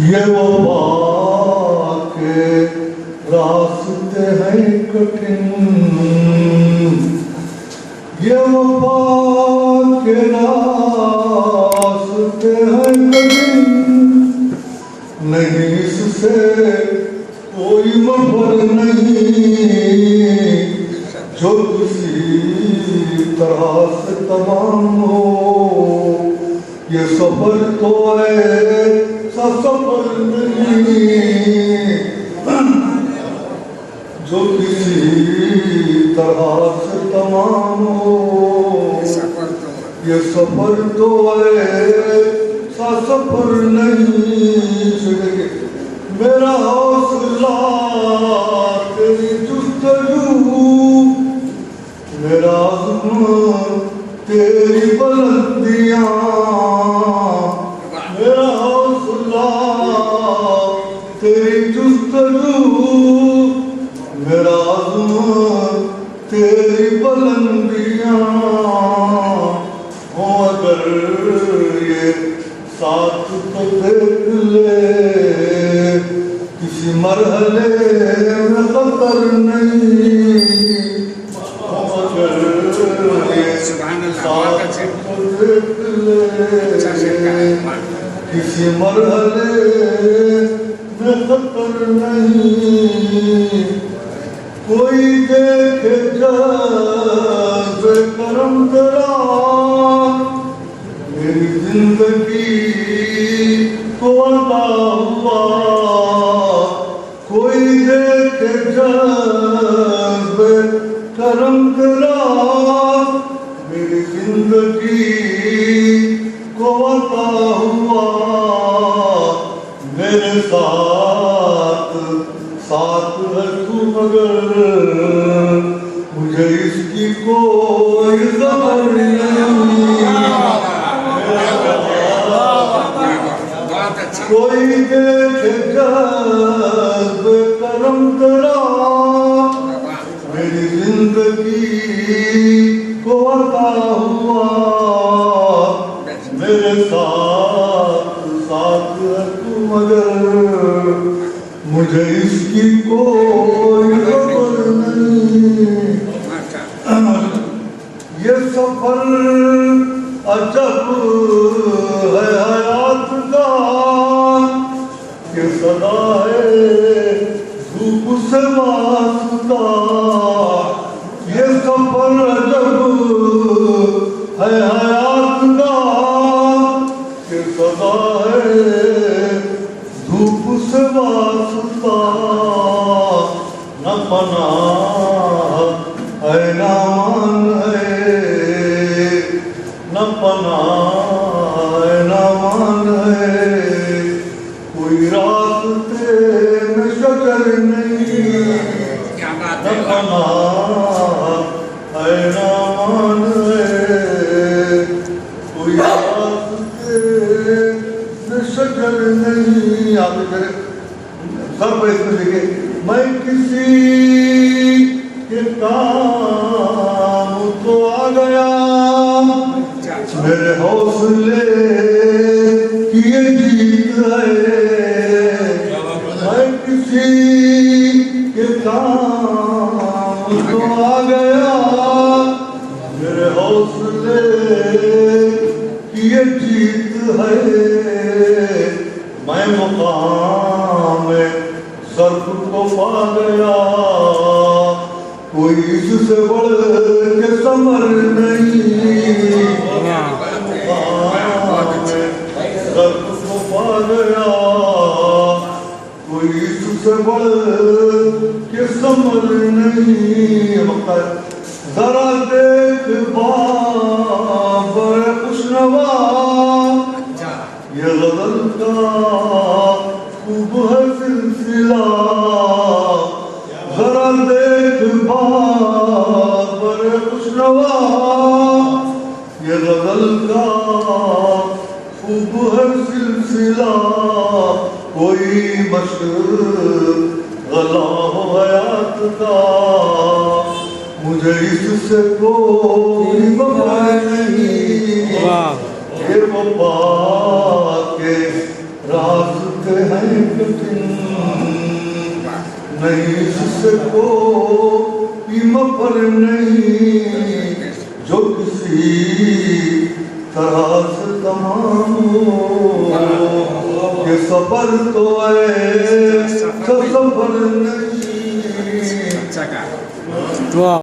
یہ وفا کے راستے ہیں کٹھن، یہ وفا کے راستے ہیں کٹھن، نہیں اس سے کوئی مفر نہیں جو کسی طرح سے تمام ہو۔ یہ سفر تو ایسا سفر نہیں جو کسی طرح سے تمام ہو۔ یہ سفر تو ایسا سفر نہیں، میرا حوصلہ تیری جستجو، میرا عزم تیری بلندیاں، میرا حوصلہ تیری جستجو، میرا عزم تیری بلندیاں ہوں۔ اگر یہ ساتھ تو دیکھ لے، کسی مرحلے میں خطر نہیں، کسی مرحلے میں خطر نہیں۔ کوئی دیکھے جذب کرم تیرا میری زندگی کو عطا ہوا، کوئی دیکھے جذب کرم تیرا میری زندگی کو عطا ہوا۔ میرے ساتھ ساتھ ہے تو، مگر مجھے اس کی کوئی خبر نہیں۔ کوئی دیکھے جذب کرم تیرا میری زندگی کو عطا ہوا۔ میرے ساتھ ساتھ ہے تو، مگر مجھے اس کی کوئی خبر نہیں۔ یہ سفر عجب ہے حیات کا، یہ صدا ہے دھوپ سے واسطہ۔ یہ سفر عجب ہے حیات کا، یہ صدا ہے دھوپ سے واسطہ۔ نہ پناہ ہے نہ امان ہے، نہ پناہ ہے نہ امان ہے، کوئی راستے میں شجر نہیں۔ نہ پناہ ہے نہ امان ہے، کوئی راستے میں شجر نہیں۔ آپ سب کو اس میں دیکھیں، میں کسی کے کام تو آ گیا، میرے حوصلے کی یہ جیت ہے۔ میں کسی کے کام تو آ گیا، میرے حوصلے کی یہ جیت ہے۔ میں مقام صرف کو پا گیا، کوئی اس سے بڑھ کے ثمر نہیں۔ صرف کو پا گیا، کوئی اس سے بڑھ کے ثمر نہیں۔ ذرا دیکھ بابر خوشنوا، یہ غزل کا خوب ہے سلسلہ کوئی مشغلہ ہو حیات کا مجھے اس سے کوئی وفا نہیں یہ وفا کے راستے ہیں کٹھن نہیں اس سے کوئی مفر نہیں جو کسی طرح سے تمام ہو یہ سفر تو ایسا سفر نہیں